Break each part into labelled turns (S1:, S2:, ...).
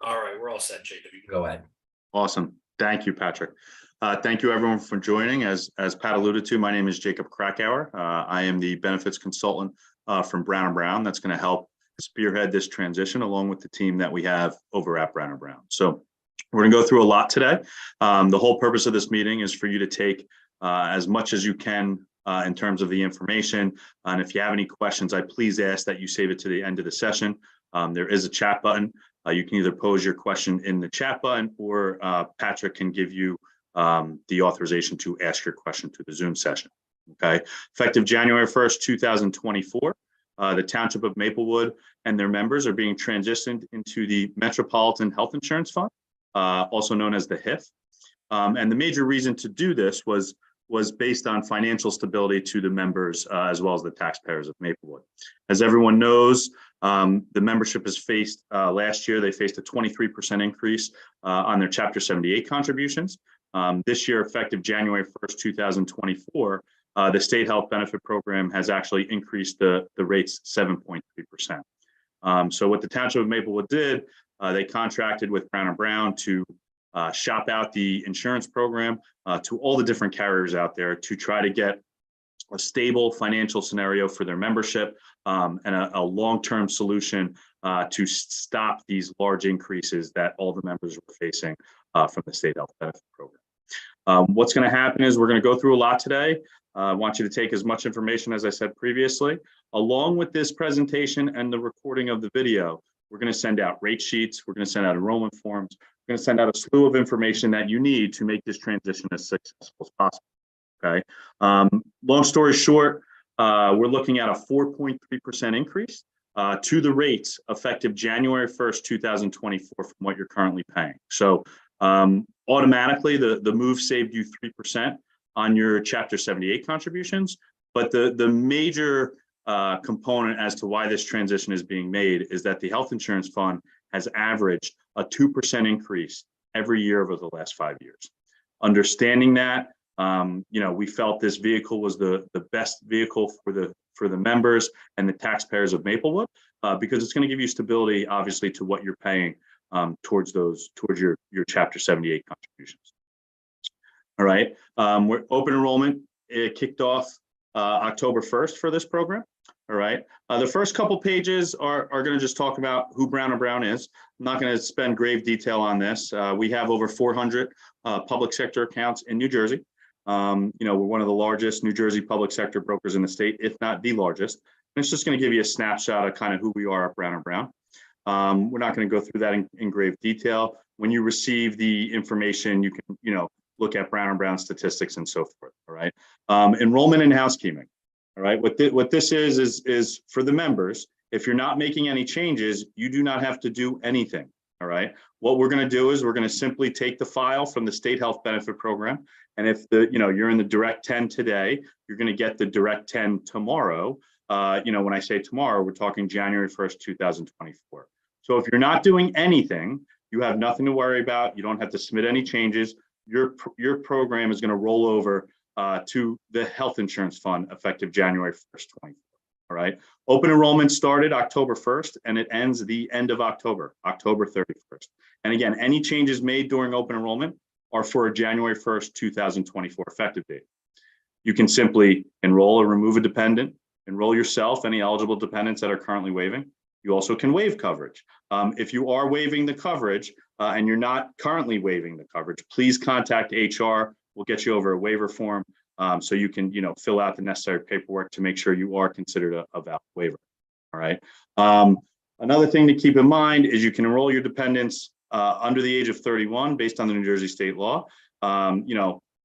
S1: All right, we're all set, Jacob. You can go ahead.
S2: Awesome. Thank you, Patrick. Thank you, everyone, for joining. As Pat alluded to, my name is Jacob Krakauer. I am the benefits consultant from Brown & Brown that's going to help spearhead this transition along with the team that we have over at Brown & Brown. So we're going to go through a lot today. The whole purpose of this meeting is for you to take as much as you can in terms of the information. And if you have any questions, I please ask that you save it to the end of the session. There is a chat button. You can either pose your question in the chat button or Patrick can give you the authorization to ask your question to the Zoom session. Okay. Effective January 1st, 2024, the Township of Maplewood and their members are being transitioned into the Metropolitan Health Insurance Fund, also known as the HIF. And the major reason to do this was based on financial stability to the members as well as the taxpayers of Maplewood. As everyone knows, the membership has faced last year, they faced a 23% increase on their Chapter 78 contributions. This year, effective January 1st, 2024, the State Health Benefit Program has actually increased the rates 7.3%. So what the Township of Maplewood did, they contracted with Brown & Brown to shop out the insurance program to all the different carriers out there to try to get a stable financial scenario for their membership and a long-term solution to stop these large increases that all the members were facing from the State Health Benefit Program. What's going to happen is we're going to go through a lot today. I want you to take as much information as I said previously. Along with this presentation and the recording of the video, we're going to send out rate sheets. We're going to send out enrollment forms. We're going to send out a slew of information that you need to make this transition as successful as possible. Okay. Long story short, we're looking at a 4.3% increase to the rates effective January 1st, 2024 from what you're currently paying. So automatically the move saved you 3% on your Chapter 78 contributions. But the major component as to why this transition is being made is that the health insurance fund has averaged a 2% increase every year over the last 5 years. Understanding that, we felt this vehicle was the best vehicle for the members and the taxpayers of Maplewood because it's going to give you stability, obviously, to what you're paying towards your Chapter 78 contributions. All right, we're open enrollment. It kicked off October 1st for this program. All right, the first couple pages are going to just talk about who Brown & Brown is. I'm not going to spend grave detail on this. We have over 400 public sector accounts in New Jersey. We're one of the largest New Jersey public sector brokers in the state, if not the largest. And it's just going to give you a snapshot of kind of who we are at Brown & Brown. We're not going to go through that in grave detail. When you receive the information, you can, look at Brown & Brown statistics and so forth. All right. Enrollment and housekeeping. All right. What this is for the members. If you're not making any changes, you do not have to do anything. All right. What we're going to do is we're going to simply take the file from the State Health Benefit Program. And if you're in the Direct 10 today, you're going to get the Direct 10 tomorrow. When I say tomorrow, we're talking January 1st, 2024. So if you're not doing anything, you have nothing to worry about. You don't have to submit any changes. Your program is going to roll over to the health insurance fund effective January 1st, 2024. All right. Open enrollment started October 1st and it ends the end of October 31st. And again, any changes made during open enrollment are for a January 1st, 2024 effective date. You can simply enroll or remove a dependent, enroll yourself, any eligible dependents that are currently waiving. You also can waive coverage. If you are waiving the coverage and you're not currently waiving the coverage, please contact HR. We'll get you over a waiver form so you can, fill out the necessary paperwork to make sure you are considered a valid waiver. All right. Another thing to keep in mind is you can enroll your dependents under the age of 31 based on the New Jersey state law.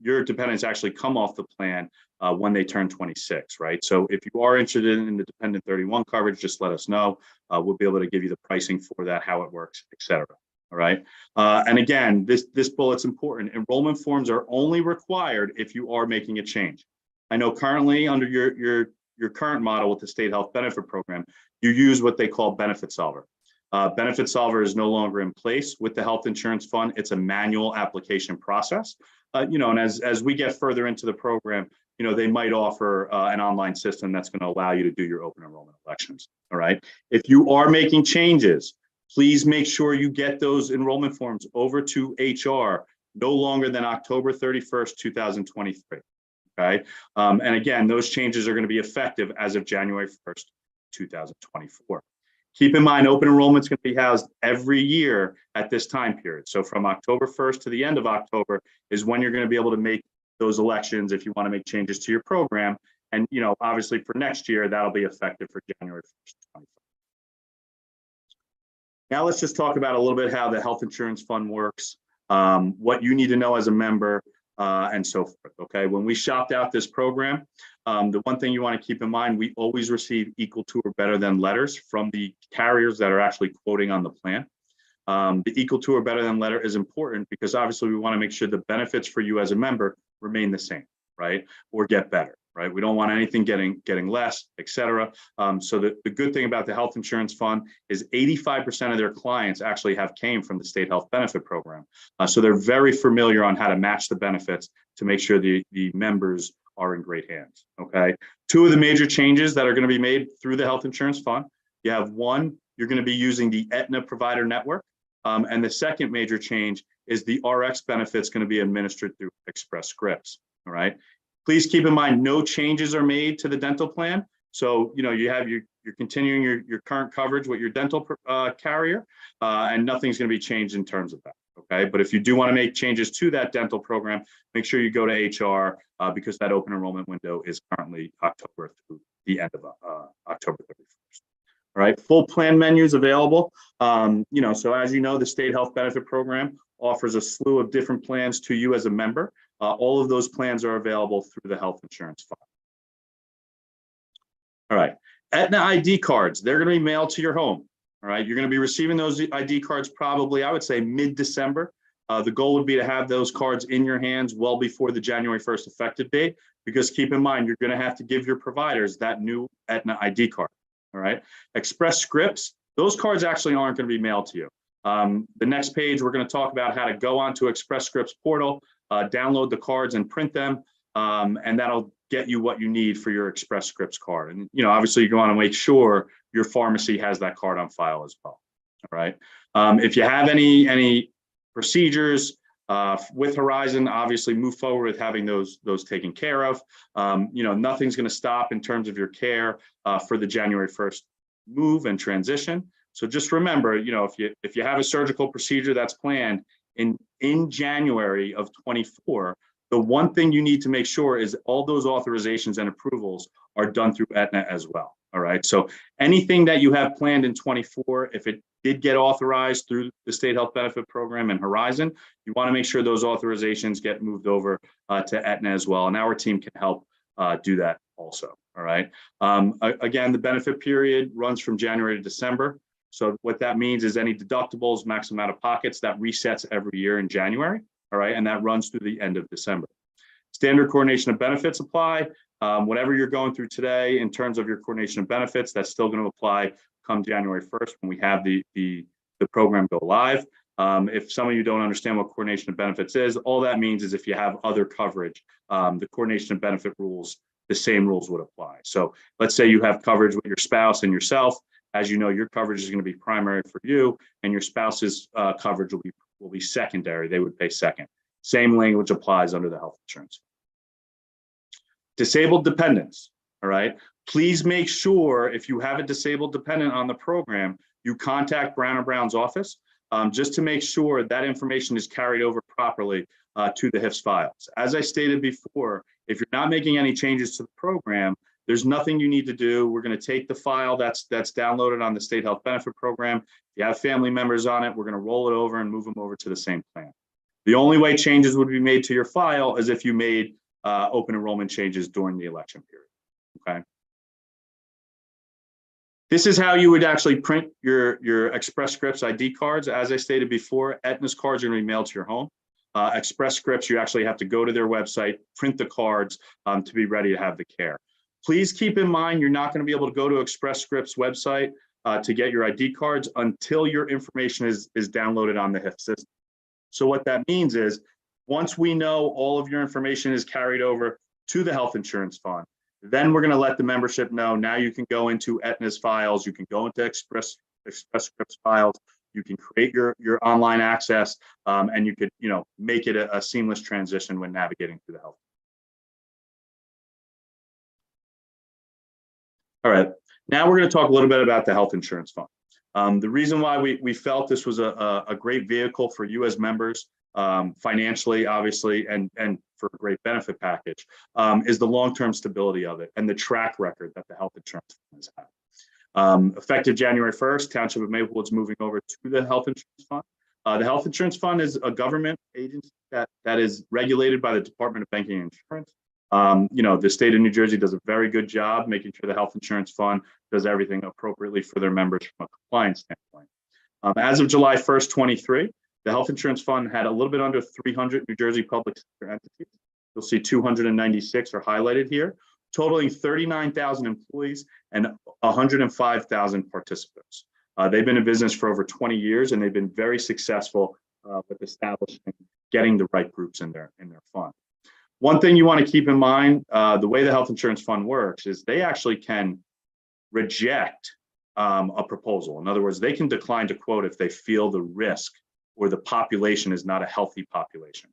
S2: Your dependents actually come off the plan when they turn 26, right? So if you are interested in the dependent 31 coverage, just let us know. We'll be able to give you the pricing for that, how it works, et cetera. All right. And again, this bullet's important. Enrollment forms are only required if you are making a change. I know currently under your current model with the State Health Benefit Program, you use what they call Benefit Solver. Benefit Solver is no longer in place with the health insurance fund. It's a manual application process. And as we get further into the program, they might offer an online system that's going to allow you to do your open enrollment elections. All right. If you are making changes, Please make sure you get those enrollment forms over to HR no longer than October 31st, 2023. Okay. And again, those changes are going to be effective as of January 1st, 2024. Keep in mind, open enrollment is going to be housed every year at this time period. So from October 1st to the end of October is when you're going to be able to make those elections if you want to make changes to your program. And, obviously for next year, that'll be effective for January 1st, 2024. Now let's just talk about a little bit how the health insurance fund works, what you need to know as a member, and so forth. Okay, when we shopped out this program, the one thing you want to keep in mind, we always receive equal to or better than letters from the carriers that are actually quoting on the plan. The equal to or better than letter is important because obviously we want to make sure the benefits for you as a member remain the same, right? Or get better, right? We don't want anything getting less, et cetera. So the good thing about the health insurance fund is 85% of their clients actually came from the state health benefit program. So they're very familiar on how to match the benefits to make sure the members are in great hands, okay? Two of the major changes that are going to be made through the health insurance fund, you have one, you're going to be using the Aetna provider network. And the second major change is the RX benefits going to be administered through Express Scripts. All right. Please keep in mind, no changes are made to the dental plan. So, you're continuing your current coverage with your dental carrier, and nothing's going to be changed in terms of that. Okay. But if you do want to make changes to that dental program, make sure you go to HR because that open enrollment window is currently October through the end of October 31st. All right, full plan menus available. So as you know, the state health benefit program offers a slew of different plans to you as a member. All of those plans are available through the health insurance fund. All right, Aetna ID cards, they're going to be mailed to your home. All right, you're going to be receiving those ID cards probably, I would say, mid-December. The goal would be to have those cards in your hands well before the January 1st effective date, because keep in mind, you're going to have to give your providers that new Aetna ID card. All right, Express Scripts, those cards actually aren't going to be mailed to you. The next page, we're going to talk about how to go onto Express Scripts portal, download the cards and print them, and that'll get you what you need for your Express Scripts card. And, obviously you want to make sure your pharmacy has that card on file as well. All right. If you have any procedures with Horizon, obviously move forward with having those taken care of. Nothing's going to stop in terms of your care for the January 1st move and transition. So just remember, if you have a surgical procedure that's planned in January of 24, the one thing you need to make sure is all those authorizations and approvals are done through Aetna as well. All right. So anything that you have planned in 24, if it did get authorized through the state health benefit program and Horizon, you want to make sure those authorizations get moved over to Aetna as well. And our team can help do that also. All right. Again, the benefit period runs from January to December. So what that means is any deductibles, maximum out of pockets, that resets every year in January. All right. And that runs through the end of December. Standard coordination of benefits apply. Whatever you're going through today in terms of your coordination of benefits, that's still going to apply come January 1st when we have the program go live. If some of you don't understand what coordination of benefits is, all that means is if you have other coverage, the coordination of benefit rules, the same rules would apply. So let's say you have coverage with your spouse and yourself. As you know, your coverage is going to be primary for you, and your spouse's coverage will be secondary. They would pay second. Same language applies under the health insurance. Disabled dependents, all right? Please make sure if you have a disabled dependent on the program, you contact Brown & Brown's office just to make sure that information is carried over properly to the HIFS files. As I stated before, if you're not making any changes to the program, there's nothing you need to do. We're going to take the file that's downloaded on the state health benefit program. If you have family members on it, we're going to roll it over and move them over to the same plan. The only way changes would be made to your file is if you made open enrollment changes during the election period. Okay. This is how you would actually print your Express Scripts ID cards. As I stated before, Aetna's cards are going to be mailed to your home. Express Scripts, you actually have to go to their website, print the cards to be ready to have the care. Please keep in mind, you're not going to be able to go to Express Scripts website to get your ID cards until your information is downloaded on the HIF system. So what that means is once we know all of your information is carried over to the health insurance fund, then we're going to let the membership know now you can go into Aetna's files, you can go into Express Scripts files, You can create your online access, and you could, make it a seamless transition when navigating through the health. All right, now we're going to talk a little bit about the health insurance fund. The reason why we felt this was a great vehicle for you as members, financially, obviously, and for a great benefit package, is the long-term stability of it and the track record that the health insurance fund has had. Effective January 1st, Township of Maplewood's moving over to the health insurance fund. The health insurance fund is a government agency that is regulated by the Department of Banking and Insurance. The state of New Jersey does a very good job making sure the health insurance fund does everything appropriately for their members from a compliance standpoint. As of July 1st, 23, the health insurance fund had a little bit under 300 New Jersey public sector entities. You'll see 296 are highlighted here, totaling 39,000 employees and 105,000 participants. They've been in business for over 20 years, and they've been very successful with establishing, getting the right groups in their fund. One thing you want to keep in mind, the way the health insurance fund works is they actually can reject a proposal. In other words, they can decline to quote if they feel the risk or the population is not a healthy population.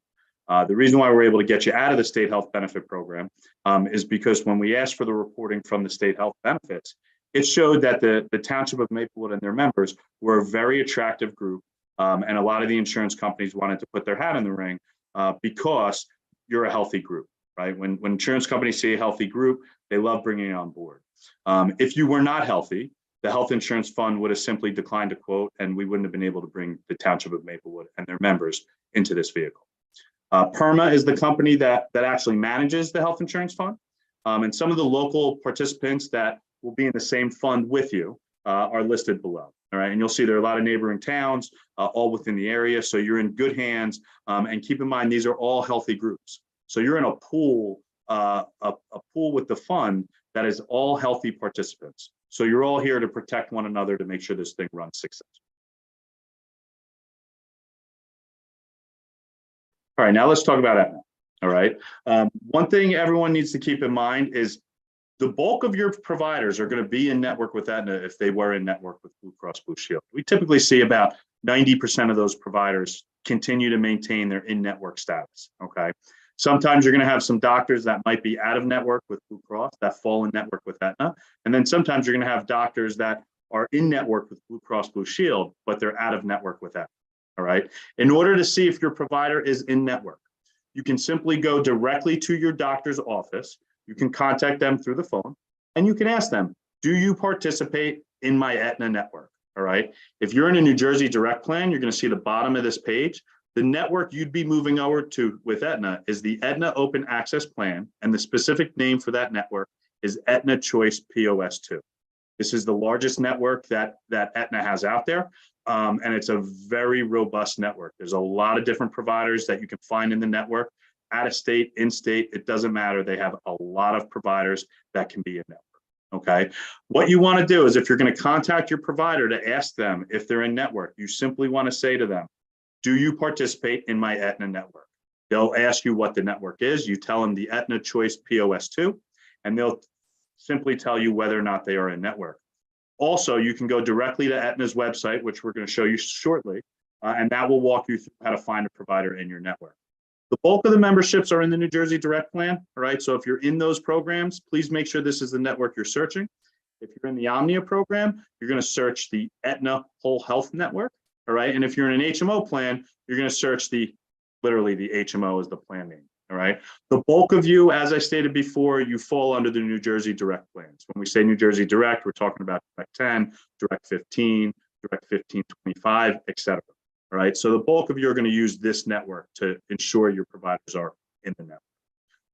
S2: The reason why we're able to get you out of the state health benefit program is because when we asked for the reporting from the state health benefits, it showed that the Township of Maplewood and their members were a very attractive group, and a lot of the insurance companies wanted to put their hat in the ring because you're a healthy group, right? When insurance companies see a healthy group, they love bringing it on board. If you were not healthy, the health insurance fund would have simply declined to quote, and we wouldn't have been able to bring the Township of Maplewood and their members into this vehicle. PERMA is the company that actually manages the health insurance fund, and some of the local participants that will be in the same fund with you are listed below. All right, and you'll see there are a lot of neighboring towns, all within the area, so you're in good hands. And keep in mind, these are all healthy groups. So you're in a pool with the fund that is all healthy participants. So you're all here to protect one another to make sure this thing runs successfully. All right, now let's talk about Aetna. All right, one thing everyone needs to keep in mind is the bulk of your providers are going to be in network with Aetna if they were in network with Blue Cross Blue Shield. We typically see about 90% of those providers continue to maintain their in-network status, okay? Sometimes you're going to have some doctors that might be out of network with Blue Cross that fall in network with Aetna. And then sometimes you're going to have doctors that are in network with Blue Cross Blue Shield, but they're out of network with Aetna, all right? In order to see if your provider is in network, you can simply go directly to your doctor's office. You can contact them through the phone, and you can ask them, do you participate in my Aetna network? All right. If you're in a New Jersey Direct plan, you're going to see the bottom of this page. The network you'd be moving over to with Aetna is the Aetna Open Access Plan, and the specific name for that network is Aetna Choice POS2. This is the largest network that Aetna has out there, and it's a very robust network. There's a lot of different providers that you can find in the network. Out of state, in state, it doesn't matter. They have a lot of providers that can be in network. Okay. What you want to do is if you're going to contact your provider to ask them if they're in network, you simply want to say to them, do you participate in my Aetna network? They'll ask you what the network is. You tell them the Aetna Choice POS2, and they'll simply tell you whether or not they are in network. Also, you can go directly to Aetna's website, which we're going to show you shortly, and that will walk you through how to find a provider in your network. The bulk of the memberships are in the New Jersey Direct plan, all right? So if you're in those programs, please make sure this is the network you're searching. If you're in the Omnia program, you're going to search the Aetna Whole Health Network, all right? And if you're in an HMO plan, you're going to search literally the HMO is the plan name, all right? The bulk of you, as I stated before, you fall under the New Jersey Direct plans. When we say New Jersey Direct, we're talking about Direct 10, Direct 15, Direct 1525, et cetera. All right, so the bulk of you are going to use this network to ensure your providers are in the network.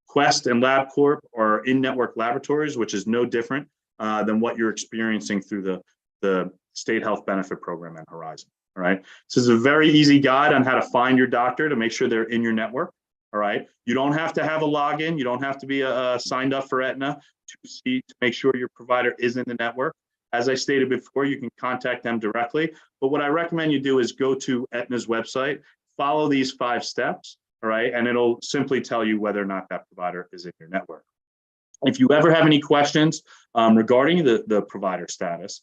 S2: Quest and LabCorp are in-network laboratories, which is no different than what you're experiencing through the state health benefit program and Horizon. All right, this is a very easy guide on how to find your doctor to make sure they're in your network. All right, you don't have to have a login. You don't have to be signed up for Aetna to make sure your provider is in the network. As I stated before, you can contact them directly, but what I recommend you do is go to Aetna's website, follow these 5 steps, all right, and it'll simply tell you whether or not that provider is in your network. If you ever have any questions regarding the provider status,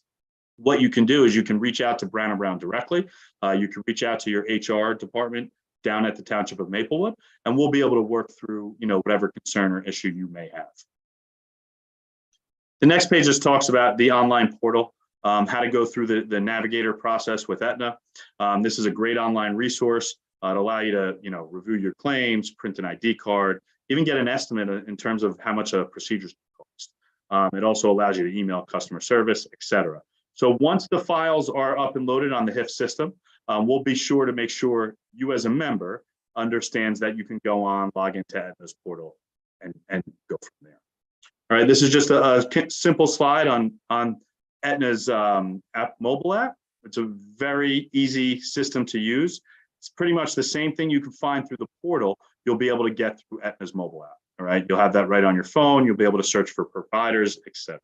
S2: what you can do is you can reach out to Brown & Brown directly. You can reach out to your HR department down at the Township of Maplewood, and we'll be able to work through, whatever concern or issue you may have. The next page just talks about the online portal, how to go through the navigator process with Aetna. This is a great online resource. It'll allow you to, review your claims, print an ID card, even get an estimate in terms of how much a procedure costs. It also allows you to email customer service, etc. So once the files are up and loaded on the HIF system, we'll be sure to make sure you as a member understands that you can go on, log into Aetna's portal and go from there. All right, this is just a simple slide on Aetna's mobile app. It's a very easy system to use. It's pretty much the same thing you can find through the portal, you'll be able to get through Aetna's mobile app. All right, you'll have that right on your phone. You'll be able to search for providers, etc.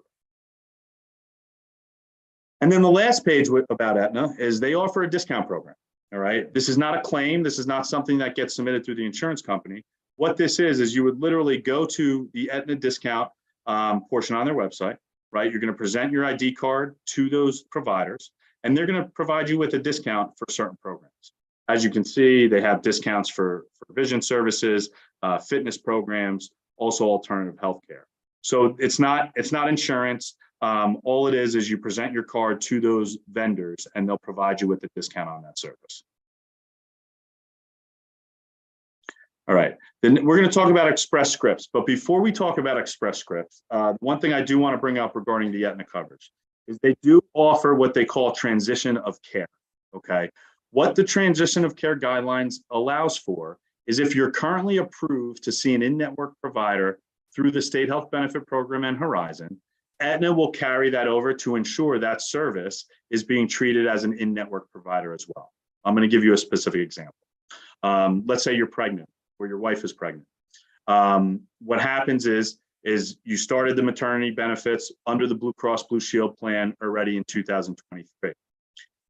S2: And then the last page about Aetna is they offer a discount program. All right, this is not a claim. This is not something that gets submitted through the insurance company. What this is you would literally go to the Aetna discount portion on their website, right? You're going to present your ID card to those providers, and they're going to provide you with a discount for certain programs. As you can see, they have discounts for vision services, fitness programs, also alternative healthcare. So it's not insurance. All it is you present your card to those vendors, and they'll provide you with a discount on that service. All right, then we're going to talk about Express Scripts. But before we talk about Express Scripts, one thing I do want to bring up regarding the Aetna coverage is they do offer what they call transition of care. Okay, what the transition of care guidelines allows for is if you're currently approved to see an in-network provider through the State Health Benefit Program and Horizon, Aetna will carry that over to ensure that service is being treated as an in-network provider as well. I'm going to give you a specific example. Let's say you're pregnant or your wife is pregnant. What happens is you started the maternity benefits under the Blue Cross Blue Shield plan already in 2023.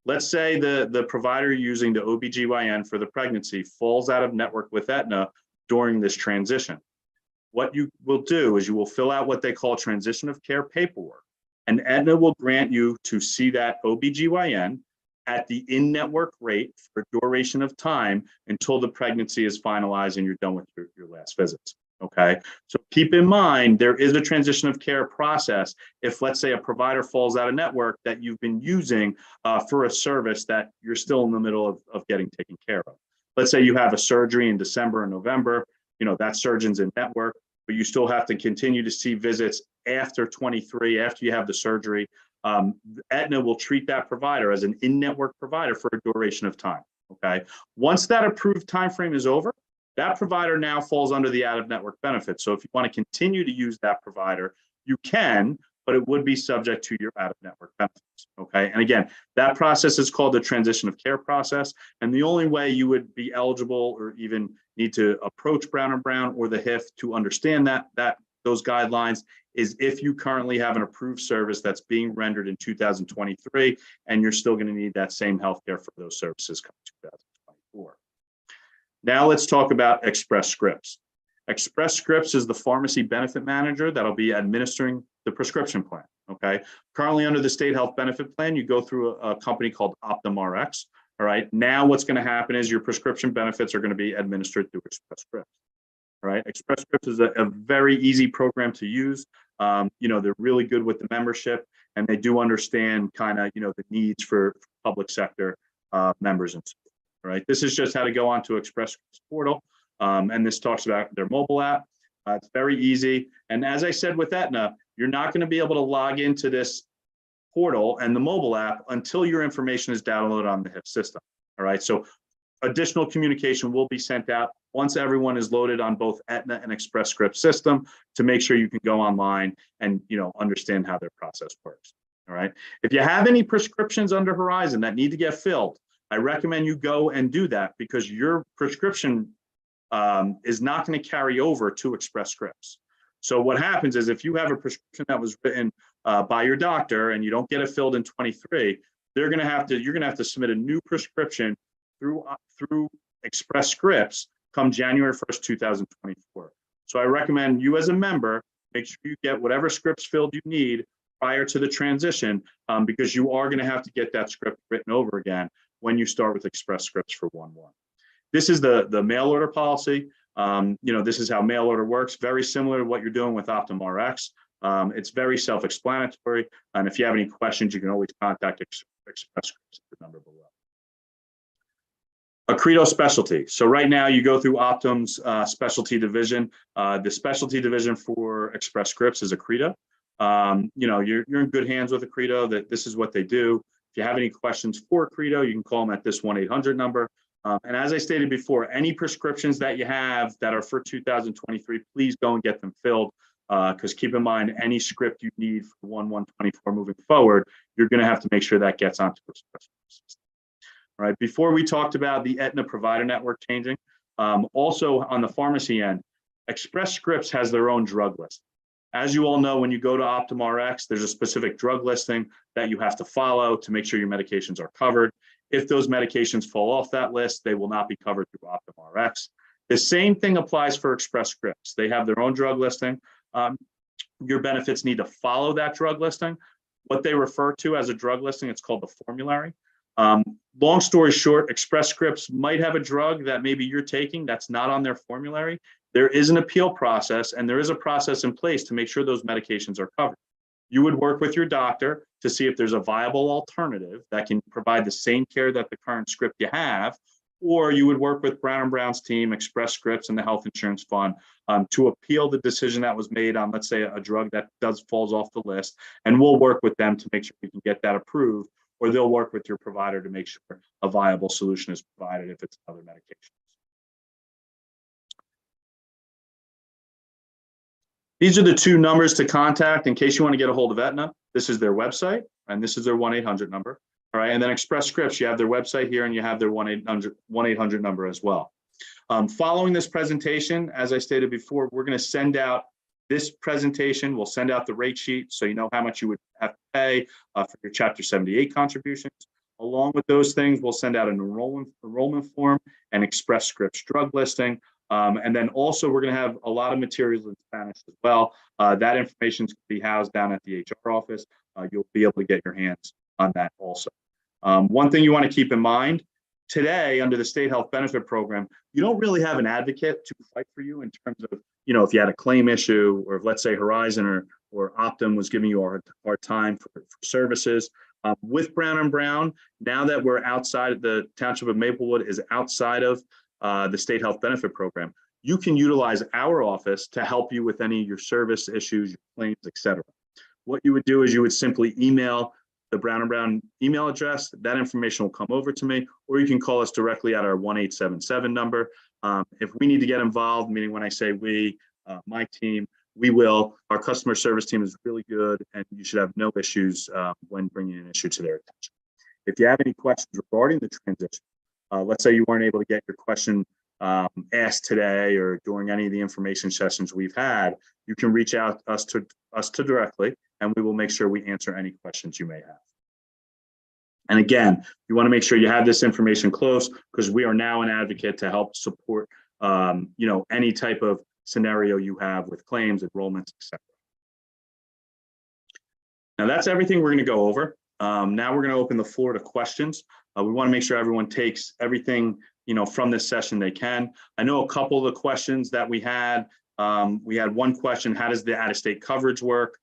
S2: Let's say the provider using the OBGYN for the pregnancy falls out of network with Aetna during this transition. What you will do is you will fill out what they call transition of care paperwork, and Aetna will grant you to see that OBGYN at the in-network rate for duration of time until the pregnancy is finalized and you're done with your last visits. Okay, so keep in mind, there is a transition of care process if, let's say, a provider falls out of network that you've been using for a service that you're still in the middle of getting taken care of. Let's say you have a surgery in December and November, that surgeon's in network, but you still have to continue to see visits after 23, after you have the surgery. Aetna will treat that provider as an in-network provider for a duration of time. Okay, once that approved time frame is over, that provider now falls under the out-of-network benefits. So if you want to continue to use that provider, you can, but it would be subject to your out-of-network benefits. Okay, and again, that process is called the transition of care process. And the only way you would be eligible or even need to approach Brown & Brown or the HIF to understand those guidelines is if you currently have an approved service that's being rendered in 2023, and you're still going to need that same healthcare for those services come 2024. Now let's talk about Express Scripts. Express Scripts is the pharmacy benefit manager that'll be administering the prescription plan. Okay, currently under the State Health Benefit Plan, you go through a company called OptumRx. All right, now what's going to happen is your prescription benefits are going to be administered through Express Scripts. All right, Express Scripts is a very easy program to use. They're really good with the membership, and they do understand kind of the needs for public sector members and so forth. All right, this is just how to go onto Express Scripts portal, and this talks about their mobile app. It's very easy, and as I said with Aetna, you're not going to be able to log into this portal and the mobile app until your information is downloaded on the HIF system. All right, so additional communication will be sent out once everyone is loaded on both Aetna and Express Scripts system to make sure you can go online and understand how their process works. All right, if you have any prescriptions under Horizon that need to get filled, I recommend you go and do that because your prescription is not going to carry over to Express Scripts. So what happens is if you have a prescription that was written by your doctor and you don't get it filled in 23, you're going to have to submit a new prescription through Express Scripts come January 1st, 2024. So I recommend you as a member, make sure you get whatever scripts filled you need prior to the transition, because you are going to have to get that script written over again when you start with Express Scripts for 1/1. This is the mail order policy. This is how mail order works. Very similar to what you're doing with Optum Rx. It's very self-explanatory. And if you have any questions, you can always contact Express Scripts at the number below. Accredo specialty. So right now you go through Optum's specialty division. The specialty division for Express Scripts is Accredo. You're in good hands with Accredo. That this is what they do. If you have any questions for Accredo, you can call them at this 1-800 number. And as I stated before, any prescriptions that you have that are for 2023, please go and get them filled. Because keep in mind, any script you need for 1/1/24 moving forward, you're going to have to make sure that gets onto Express Scripts. All right. Before we talked about the Aetna provider network changing, also on the pharmacy end, Express Scripts has their own drug list. As you all know, when you go to Optum Rx, there's a specific drug listing that you have to follow to make sure your medications are covered. If those medications fall off that list, they will not be covered through Optum Rx. The same thing applies for Express Scripts. They have their own drug listing. Your benefits need to follow that drug listing. What they refer to as a drug listing, it's called the formulary. Long story short, Express Scripts might have a drug that maybe you're taking that's not on their formulary. There is an appeal process, and there is a process in place to make sure those medications are covered. You would work with your doctor to see if there's a viable alternative that can provide the same care that the current script you have, or you would work with Brown & Brown's team, Express Scripts, and the Health Insurance Fund to appeal the decision that was made on, let's say, a drug that falls off the list, and we'll work with them to make sure we can get that approved, or they'll work with your provider to make sure a viable solution is provided if it's other medications. These are the two numbers to contact in case you want to get a hold of Aetna. This is their website, and this is their 1-800 number. All right, and then Express Scripts, you have their website here, and you have their 1-800 number as well. Following this presentation, as I stated before, we're going to send out this presentation. We'll send out the rate sheet so you know how much you would have to pay for your Chapter 78 contributions. Along with those things, we'll send out an enrollment form and Express Scripts drug listing. And then also we're going to have a lot of materials in Spanish as well. That information is going to be housed down at the HR office. You'll be able to get your hands on that also. One thing you want to keep in mind, today under the State Health Benefit Program, you don't really have an advocate to fight for you in terms of, if you had a claim issue, or if, let's say, Horizon or Optum was giving you a hard time for services. With Brown & Brown, now that we're outside of the Township of Maplewood is outside of the State Health Benefit Program, you can utilize our office to help you with any of your service issues, your claims, etc. What you would do is you would simply email the Brown & Brown email address. That information will come over to me, or you can call us directly at our 1-877 number. If we need to get involved, meaning when I say we, my team, we will. Our customer service team is really good, and you should have no issues when bringing an issue to their attention. If you have any questions regarding the transition, let's say you weren't able to get your question asked today or during any of the information sessions we've had, you can reach out to us directly, and we will make sure we answer any questions you may have. And again, you want to make sure you have this information close, because we are now an advocate to help support any type of scenario you have with claims, enrollments, etc. Now that's everything we're going to go over. Now we're going to open the floor to questions. We want to make sure everyone takes everything from this session they can. I know a couple of the questions that we had one question: how does the out-of-state coverage work?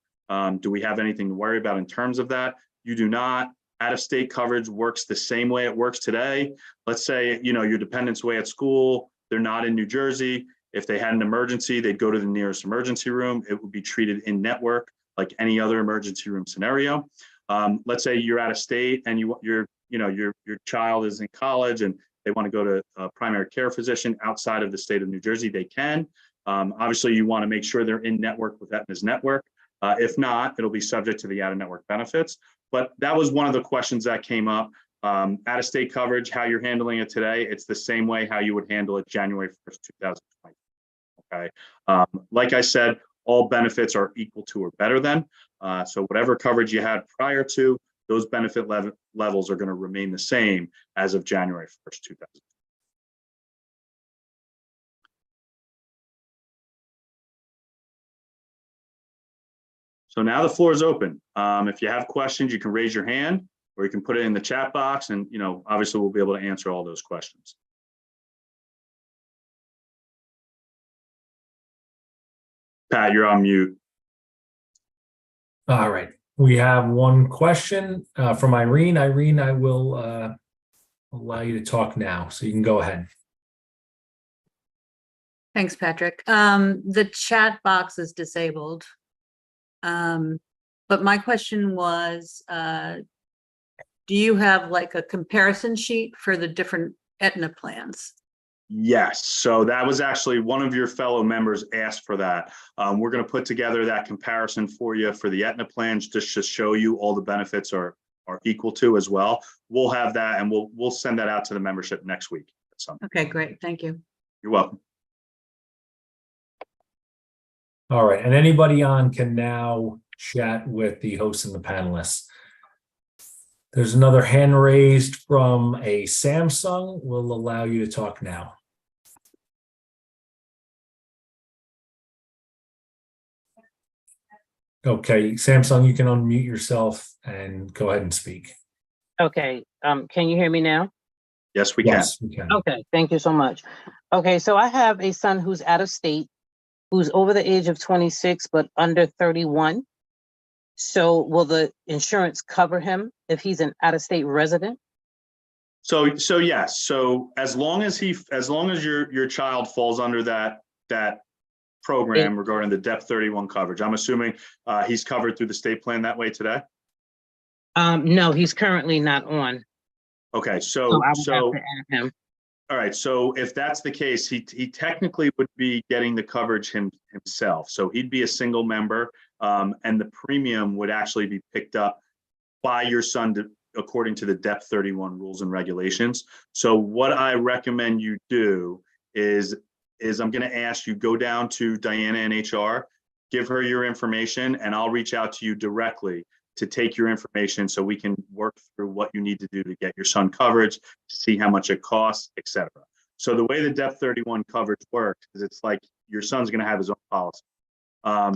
S2: Do we have anything to worry about in terms of that? You do not. Out-of-state coverage works the same way it works today. Let's say your dependent's away at school, they're not in New Jersey. If they had an emergency, they'd go to the nearest emergency room. It would be treated in network like any other emergency room scenario. Let's say you're out of state and your child is in college and they want to go to a primary care physician outside of the state of New Jersey, they can. Obviously, you want to make sure they're in network with Aetna's network. If not, it'll be subject to the out-of-network benefits. But that was one of the questions that came up. Out-of-state coverage, how you're handling it today, it's the same way how you would handle it January 1st, 2020. Okay. Like I said, all benefits are equal to or better than. So whatever coverage you had prior to, those benefit levels are going to remain the same as of January 1st, 2020. So now the floor is open. If you have questions, you can raise your hand or you can put it in the chat box, and obviously we'll be able to answer all those questions. Pat, you're on mute.
S3: All right. We have one question from Irene. Irene, I will allow you to talk now, so you can go ahead.
S4: Thanks, Patrick. The chat box is disabled. But my question was, do you have like a comparison sheet for the different Aetna plans?
S2: Yes, so that was actually one of your fellow members asked for that. We're going to put together that comparison for you for the Aetna plans, just to show you all the benefits are equal to as well. We'll have that, and we'll send that out to the membership next week.
S4: Okay, great. Thank you.
S2: You're welcome.
S3: All right, and anybody on can now chat with the hosts and the panelists. There's another hand raised from a Samsung. We'll allow you to talk now. Okay, Samsung, you can unmute yourself and go ahead and speak.
S5: Okay, can you hear me now?
S2: Yes, we can.
S3: Yes, we can.
S5: Okay, thank you so much. Okay, so I have a son who's out of state, who's over the age of 26, but under 31. So will the insurance cover him if he's an out-of-state resident?
S2: So yes. So as long as your child falls under that program regarding the DEP 31 coverage, I'm assuming he's covered through the state plan that way today?
S5: No, he's currently not on.
S2: Okay,
S5: So I would have to add him.
S2: All right, so if that's the case, he technically would be getting the coverage himself. So he'd be a single member, and the premium would actually be picked up by your son according to the DEP 31 rules and regulations. So what I recommend you do is I'm going to ask you, go down to Diana in HR, give her your information, and I'll reach out to you directly to take your information so we can work through what you need to do to get your son coverage, to see how much it costs, etc. So the way the DEP 31 coverage works is it's like your son's going to have his own policy.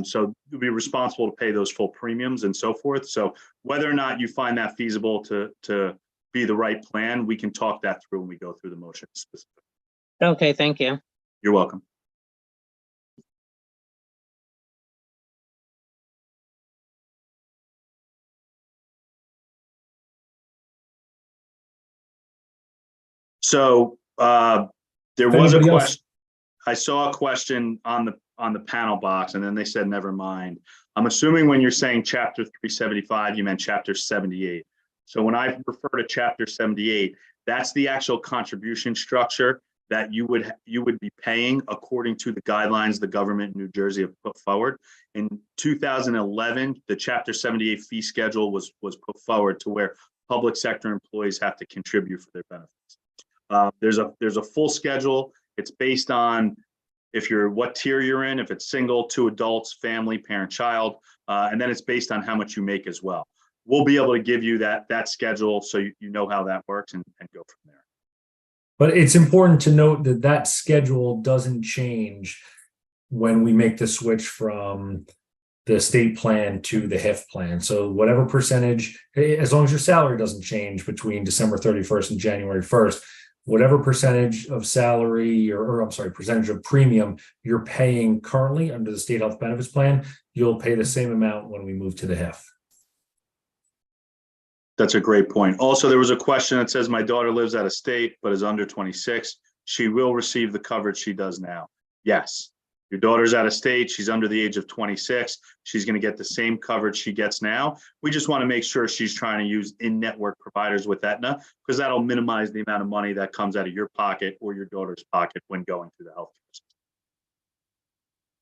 S2: So you'll be responsible to pay those full premiums and so forth. So whether or not you find that feasible to be the right plan, we can talk that through when we go through the motion specifically.
S5: Okay, thank you.
S2: You're welcome. So there was a question. I saw a question on the panel box, and then they said, never mind. I'm assuming when you're saying chapter 375, you meant chapter 78. So when I refer to chapter 78, that's the actual contribution structure that you would be paying according to the guidelines the government in New Jersey have put forward. In 2011, the chapter 78 fee schedule was put forward to where public sector employees have to contribute for their benefits. There's a full schedule. It's based on what tier you're in, if it's single, 2 adults, family, parent, child, and then it's based on how much you make as well. We'll be able to give you that schedule so you know how that works and go from there.
S3: But it's important to note that schedule doesn't change when we make the switch from the state plan to the HIF plan. So whatever percentage, as long as your salary doesn't change between December 31st and January 1st, whatever percentage of salary or percentage of premium you're paying currently under the state health benefits plan, you'll pay the same amount when we move to the HIF.
S2: That's a great point. Also, there was a question that says, my daughter lives out of state, but is under 26. She will receive the coverage she does now. Yes, your daughter's out of state. She's under the age of 26. She's going to get the same coverage she gets now. We just want to make sure she's trying to use in-network providers with Aetna, because that'll minimize the amount of money that comes out of your pocket or your daughter's pocket when going through the healthcare system.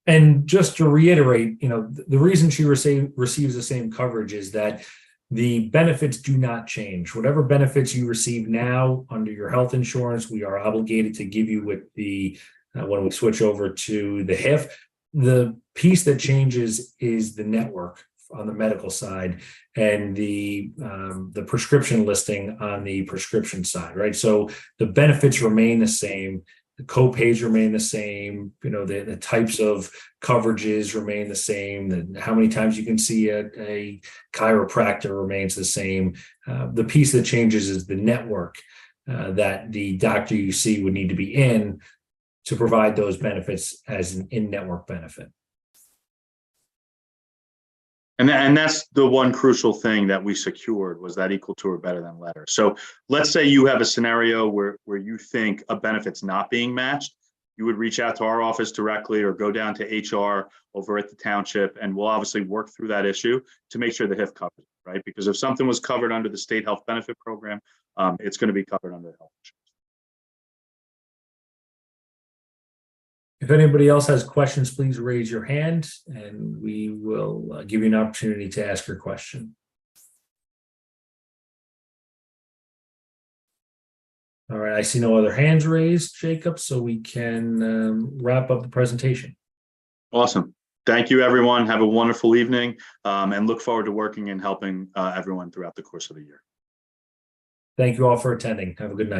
S3: And just to reiterate, the reason she receives the same coverage is that the benefits do not change. Whatever benefits you receive now under your health insurance, we are obligated to give you with the when we switch over to the HIF. The piece that changes is the network on the medical side and the prescription listing on the prescription side, right? So the benefits remain the same. co-pays remain the same, the types of coverages remain the same, how many times you can see a chiropractor remains the same. The piece that changes is the network that the doctor you see would need to be in to provide those benefits as an in-network benefit.
S2: And that's the one crucial thing that we secured, was that equal to or better than letter. So let's say you have a scenario where you think a benefit's not being matched. You would reach out to our office directly or go down to HR over at the township, and we'll obviously work through that issue to make sure the HIF covers it, right? Because if something was covered under the state health benefit program, it's going to be covered under health insurance.
S3: If anybody else has questions, please raise your hand and we will give you an opportunity to ask your question. All right, I see no other hands raised, Jacob, so we can wrap up the presentation.
S2: Awesome. Thank you, everyone. Have a wonderful evening, and look forward to working and helping everyone throughout the course of the year.
S3: Thank you all for attending. Have a good night.